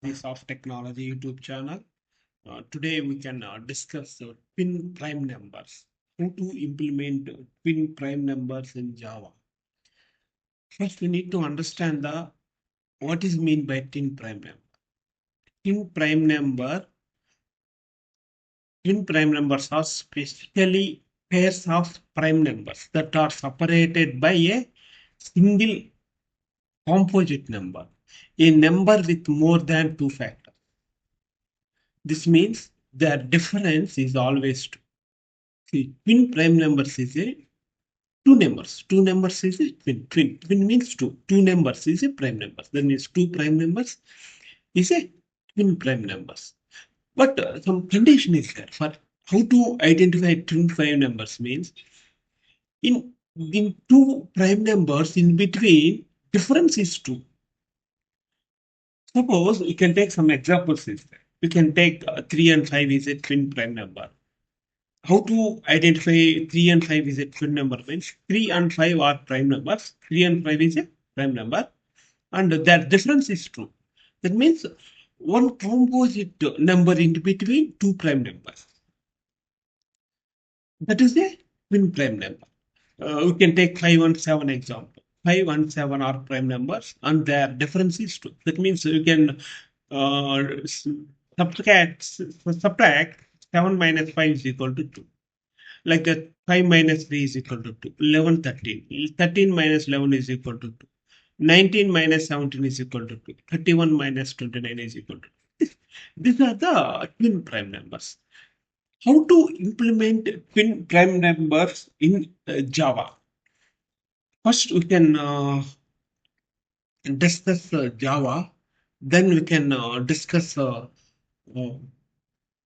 The Soft Technology YouTube channel. Today we can discuss twin prime numbers. How to implement twin prime numbers in Java. First, we need to understand the what is mean by twin prime number. Twin prime number. Twin prime numbers are specifically pairs of prime numbers that are separated by a single composite number, a number with more than two factors. This means their difference is always two. See, twin prime numbers is a two numbers. Two numbers is a twin. Twin means two. Two numbers is a prime numbers. That means two prime numbers is a twin prime numbers. But some condition is there for how to identify twin prime numbers means in two prime numbers in between difference is two. Suppose we can take some examples. We can take 3 and 5 is a twin prime number. How to identify 3 and 5 is a twin number means 3 and 5 are prime numbers. 3 and 5 is a prime number. And that difference is true. That means one composite number in between two prime numbers. That is a twin prime number. We can take 5 and 7 example. 5 and 7 are prime numbers and their difference is 2. That means you can subtract 7 minus 5 is equal to 2. Like that 5 minus 3 is equal to 2. 11, 13. 13 minus 11 is equal to 2. 19 minus 17 is equal to 2. 31 minus 29 is equal to 2. These are the twin prime numbers. How to implement twin prime numbers in Java? First, we can discuss Java. Then we can discuss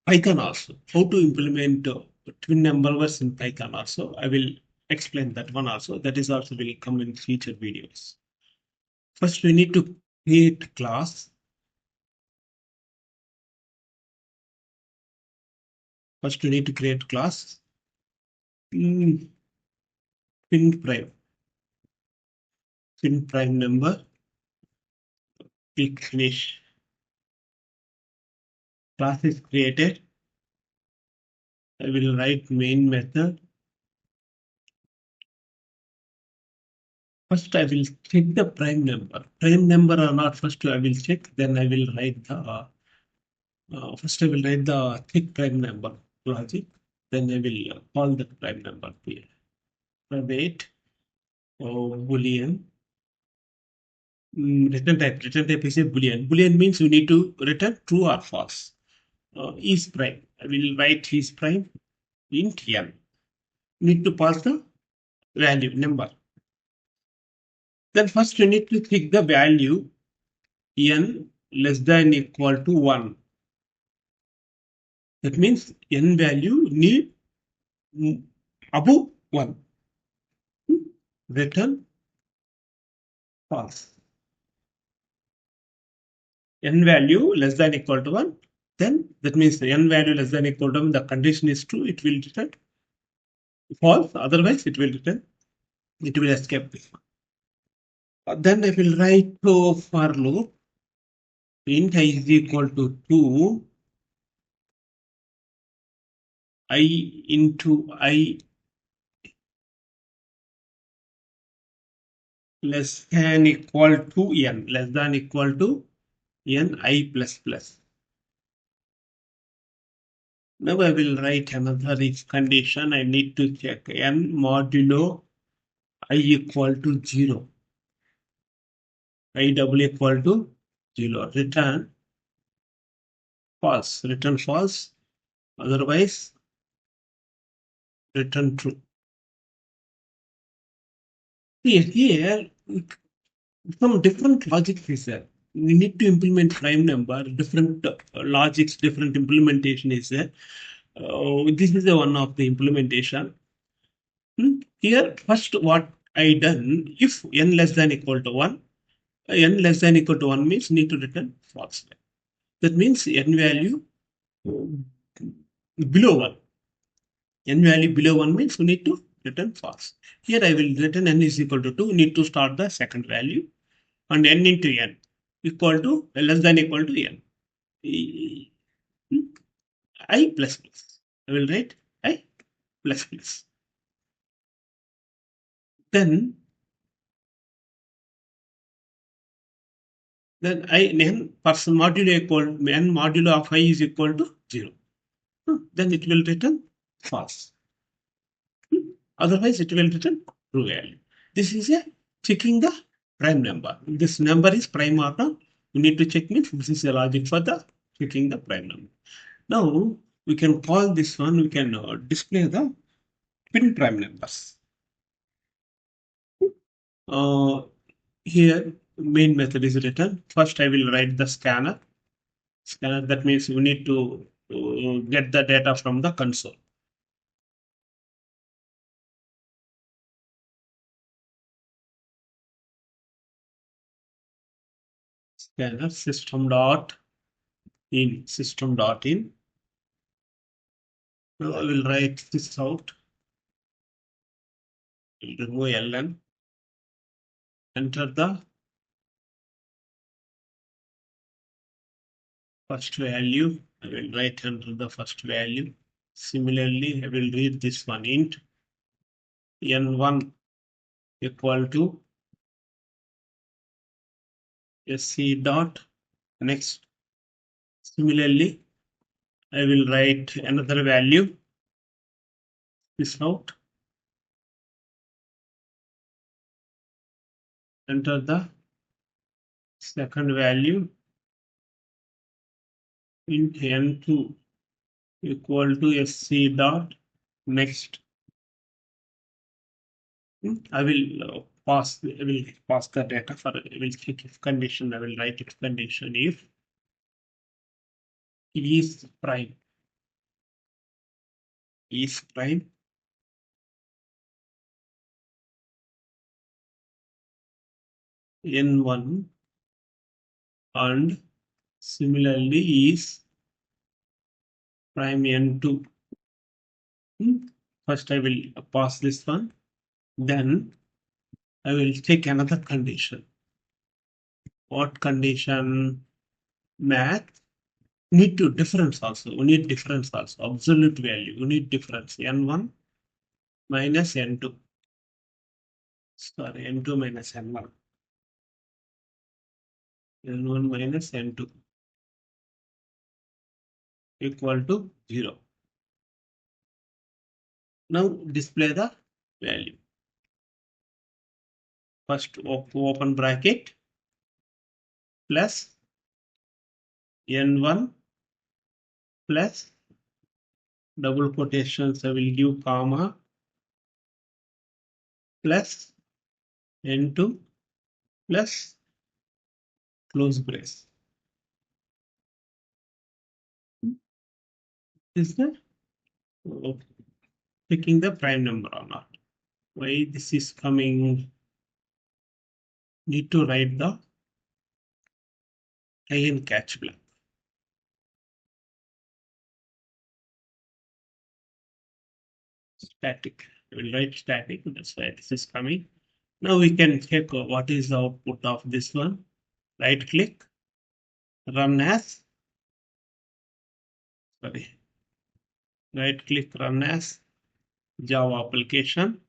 Python also. How to implement twin numbers in Python also. I will explain that one also. That is also will come in future videos. First, we need to create class. First, we need to create class. Twin prime. Twin prime number. Click finish. Class is created. I will write main method. First, I will check the prime number. Prime number or not, first I will check. Then I will write the first I will write the check prime number logic. Then I will call the prime number here. Wait. Boolean. Return type. Return type is a boolean. Boolean means you need to return true or false. Is prime. I will write is prime int n. Need to pass the value number. Then first you need to check the value n less than equal to 1. That means n value need above 1. Return false. N value less than equal to 1. Then that means the n value less than equal to 1, the condition is true, it will return false. Otherwise, it will return, it will escape this one. Then I will write for loop int I is equal to 2 I into I less than equal to n, less than equal to n I plus plus. Now I will write another if condition. I need to check n modulo I equal to 0. I double equal to 0. Return false. Return false. Otherwise, return true. Here, some different logic is there. We need to implement prime number, different logics, different implementation is there. This is the one of the implementation. Here, first what I done, if n less than equal to 1, n less than equal to 1 means need to return false. That means n value below 1. N value below 1 means we need to return false. Here I will return n is equal to 2, need to start the second value and n into n. equal to less than equal to n. E- I plus plus. I will write I plus plus. Then I n person modulo equal n modulo of I is equal to 0. Then it will return false. Otherwise, it will return true value. This is a checking the prime number. This number is prime or not. You need to check means this is the logic for the checking the prime number. Now we can call this one. We can display the pin prime numbers. Uh, Here main method is written. First, I will write the scanner. Scanner that means you need to get the data from the console. Scanner system.in. Now I will write this out. Remove ln. Enter the first value. I will write enter the first value. Similarly, I will read this one int n1 equal to sc dot next. Similarly, I will write another value. This out. Enter the second value int n2 equal to sc dot next. I will pass the data for I will check if condition. I will write if condition if is prime n1 and similarly is prime n2. First I will pass this one, then I will take another condition. What condition? Math need to difference also. We need difference also. Absolute value. We need difference. N1 minus N2. Sorry, N2 minus N1. N1 minus N2 equal to 0. Now display the value. First open bracket plus N1 plus double quotations. I will give comma plus N2 plus close brace. Is that picking the prime number or not? Why this is coming? Need to write the try and catch blank. Static. I will write static. That's why this is coming. Now we can check what is the output of this one. Right click, run as. Sorry. Right click, run as Java application.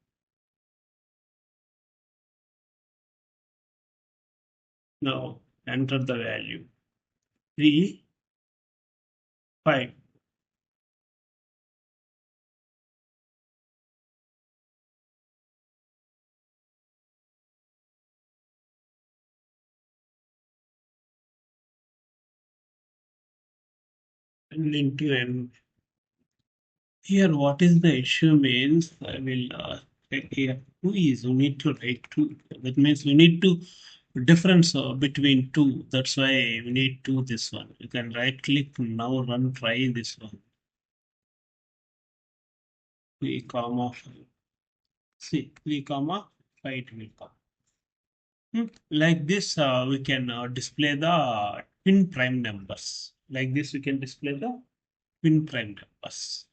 Now enter the value 3, 5. And into n. Here, what is the issue means I will check here. 2 is we need to write 2. That means we need to difference between 2. That's why we need to this one. You can right click now run try this one. 3 comma 5. See 3 comma 5 it will come. Like this, we can display the twin prime numbers. Like this, we can display the twin prime numbers.